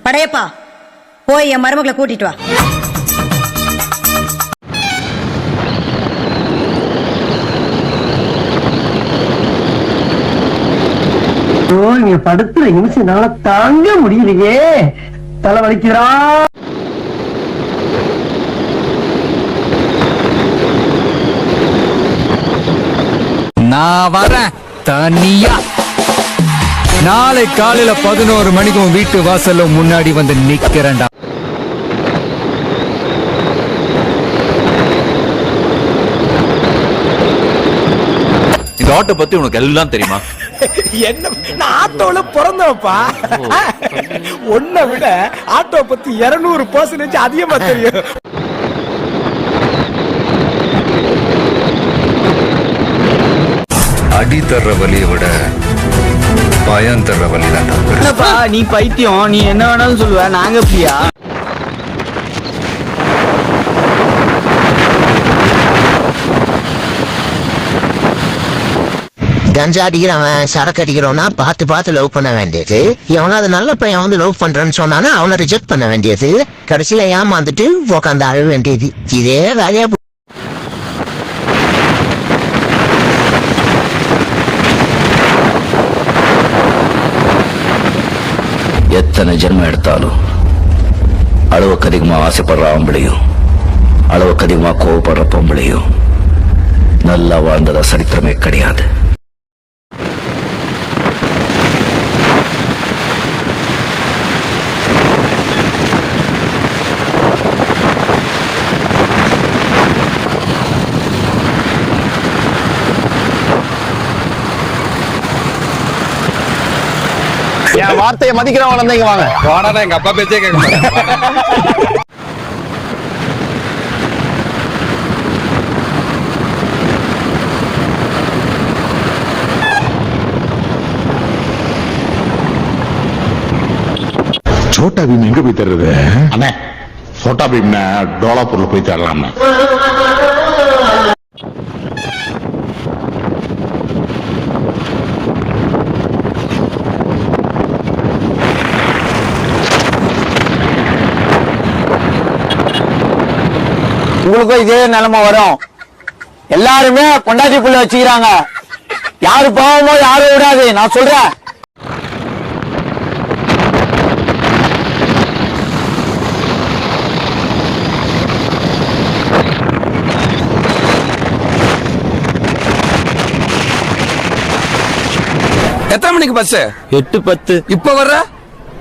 படையப்பா, போய் என் மருமகளை கூட்டிட்டு வா. நீ படுத்துற நிமிஷம்னால தாங்க முடியலையே, தலை வலிக்கிறா. நான் வரேன் தனியா. நாளை காலையில 11 மணிக்கு வீட்டு வாசல்ல முன்னாடி வந்து நிக்கிறேன்டா. இந்த ஆட்டோ பத்தி உனக்கு எல்லாம் தெரியுமா? என்ன, நான் ஆட்டோல பிறந்தவப்பா. உன்னை விட ஆட்டோ பத்தி 200% அதிகமா தெரியும். அடி தர்ற வலியை விட பயம் தர்ற வலி தான். நீ பைத்தியம், நீ என்ன வேணாலும் சொல்லுவ, நாங்க எப்படியா? கஞ்சா அடிக்கிறவன் சரக்கு அடிக்கிறவனா பார்த்து பார்த்து லவ் பண்ண வேண்டியது. எவனாவது நல்ல பையன் வந்து லவ் பண்றேன்னு சொன்னானா அவனை ரிஜெக்ட் பண்ண வேண்டியது. கடைசியில ஏமாந்துட்டு உட்காந்து அழ வேண்டியது. இதே வேலையா எத்தனை ஜென்மம் எடுத்தாலும் அளவுக்கு அதிகமா ஆசைப்படுற ஆம்பளையும் அளவுக்கு அதிகமா கோவப்படுற பொம்பளையும் நல்லா வாழ்ந்ததா சரித்திரமே கிடையாது. என் வார்த்தையை மதிக்கிறவங்க வந்தீங்க வாங்க. போனா எங்க அப்பா பேச்சே கேட்க மாட்டேன். சோட்டா பீம் எங்க போய் தர்றது? அண்ணே, சோட்டா பீம் டோலாப்பூர்ல போய் தரலாம். உங்களுக்கும் இதே நிலைமை வரும். எல்லாருமே பொண்டாட்டி புள்ள வச்சுக்கிறாங்க. யாரு பாவமோ யாரும் விடாது, நான் சொல்றேன். எத்தனை மணிக்கு பஸ்? 8:10. இப்ப வர்ற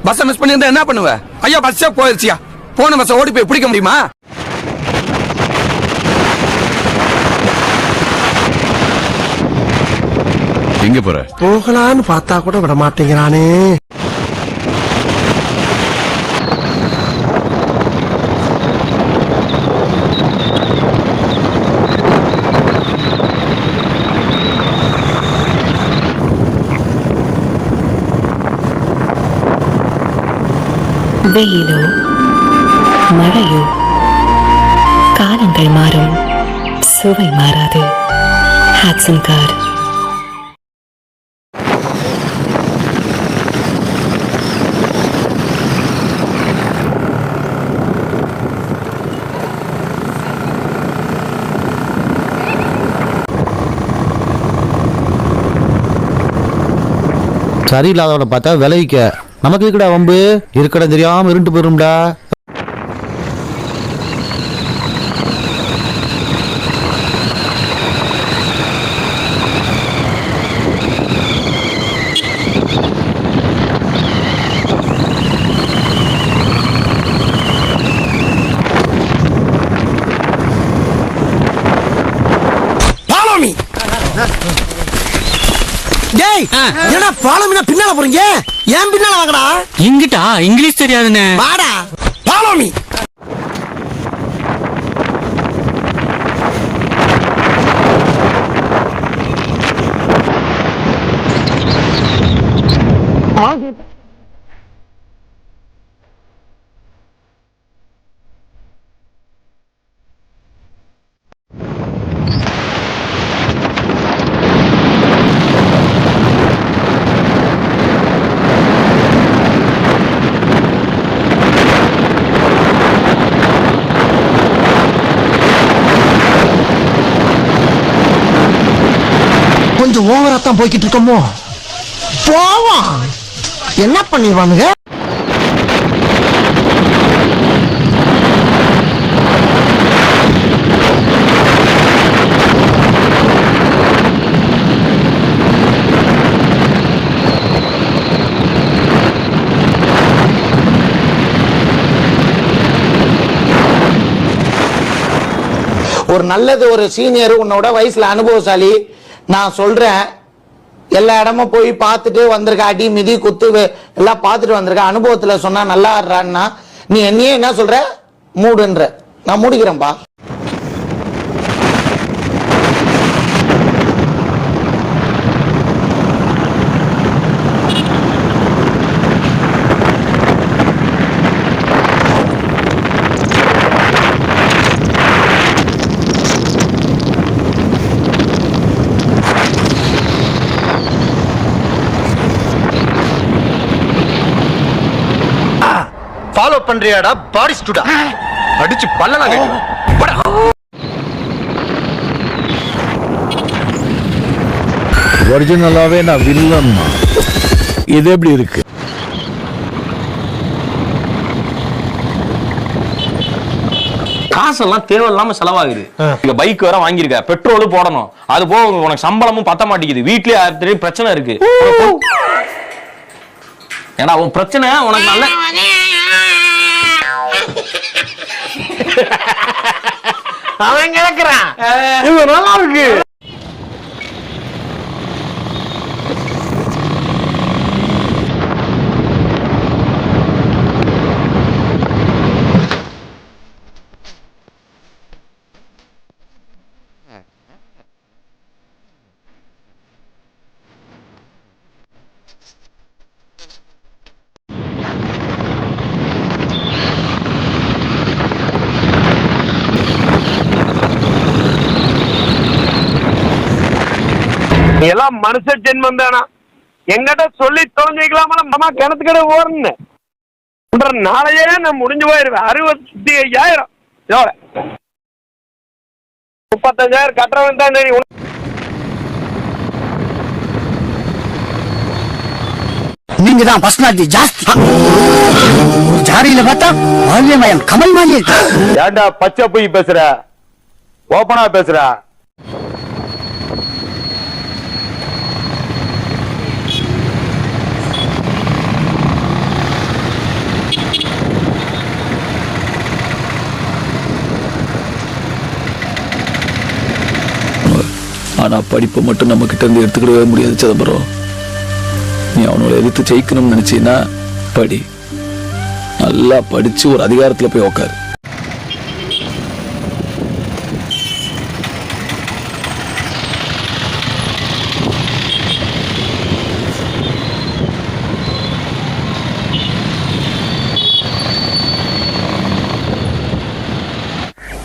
பஸ் மிஸ் பண்ணிருந்தா என்ன பண்ணுவ? ஐயா பஸ்ஸே போயிருச்சியா? போன பஸ் ஓடி போய் பிடிக்க முடியுமா? எங்க போற? போகலான்னு பார்த்தா கூட விட மாட்டேங்கிறானே. வெயிலோ மழையோ காலங்கள் மாறும், சுவை மாறாது. Hodson car. சரியில்லாதவனை பார்த்தா விளைவிக்க நமக்கு இருக்கடா வம்பு. இருக்கடா தெரியாம இருண்டு போயிரும்டா. ஏன்னா பாலமினா பின்னால போறீங்க, ஏன் பின்னால வாங்கடா. இங்கிட்டா இங்கிலீஷ் தெரியாதுன்னு வாடா, பாலமி. தான் போய்கிட்டு இருக்கோமோ போவோம். என்ன பண்ணிடுவானுங்க? ஒரு நல்லது ஒரு சீனியர் உன்னோட வயசுல அனுபவசாலி, நான் சொல்றேன் எல்லா இடமும் போய் பார்த்துட்டு வந்திருக்க, அடி மிதி குத்து எல்லாம் பார்த்துட்டு வந்திருக்க, அனுபவத்துல சொன்னா நல்லா ஆடுறான்னா நீ என்னையே என்ன சொல்ற மூடுன்ற. நான் மூடிக்கிறேன்பா. ஃபாலோ பண்றியாடா பாரிஸ்டுடா? அடிச்சு பல்லலாம் ஒரிஜினலாவே நான் வில்லன். இது எப்படி இருக்கு? காசெல்லாம் தேவையில்லாம செலவாகுது. இங்க பைக் வேற வாங்கியிருக்க, பெட்ரோலும் போடணும், அது போக உனக்கு சம்பளமும் பத்த மாட்டேங்குது, வீட்லயே ஆயிரத்தி பிரச்சனை இருக்கு. ஏன்னா உன் பிரச்சனை உனக்கு நல்ல அவன் கிடக்குறான். இது நல்லா இருக்கு. நீ எல்லாம் மனுஷ ஜென்மம் தானா? எங்கிட்ட சொல்லி தொலைஞ்சிக்கலாமா? மாமா கிணத்துக்கடை ஓரன்னு நாளையே நான் முடிஞ்சு போயிருவேன். 65,000 35,000 கட்டுறவன் தான். நீங்க தான் பர்சனாலிட்டி ஜாஸ்தி. ஜாரியில பார்த்தா மால்யமயம் கமல் மாலிய. ஏண்டா பச்சை போய் பேசுற? ஓப்பனா பேசுற? ஆனா படிப்பை மட்டும் நம்ம கிட்ட இருந்து எடுத்துக்கிடவே முடியாது சிதம்பரம். நீ அவனோட எதிர்த்து ஜெயிக்கணும்னு நினைச்சீன்னா படி, நல்லா படிச்சு ஒரு அதிகாரத்துல போய் உக்காரு.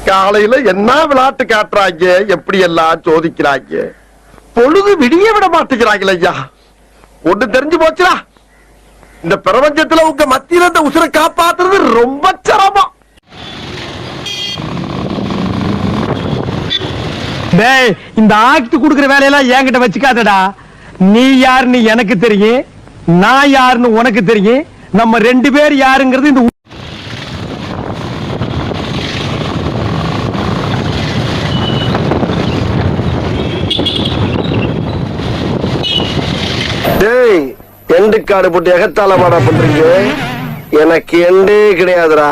காலையில என்ன விளையாட்டு காட்டுறாங்க, எப்படி எல்லாம் சோதிக்கிறாங்க, பொழுது விடிய விட மாட்டேங்கிறாங்களே ஐயா. ஒண்ணு தெரிஞ்சு போச்சுடா, இந்த பிரபஞ்சத்துல உங்க மத்தியில இந்த உசுரை காப்பாத்துறது ரொம்ப சிரமம். டேய், இந்த ஆக்ட் குடுக்குற வேலையெல்லாம் என்கிட்ட வச்சுக்காதடா. நீ யாருன்னு எனக்கு தெரியும், நான் யாருன்னு உனக்கு தெரியும். நம்ம 2 பேர் யாருங்கிறது இந்த எண்டு காடு போட்டு எகத்தால மாடா பண்றீங்க. எனக்கு எண்டே கிடையாதுடா.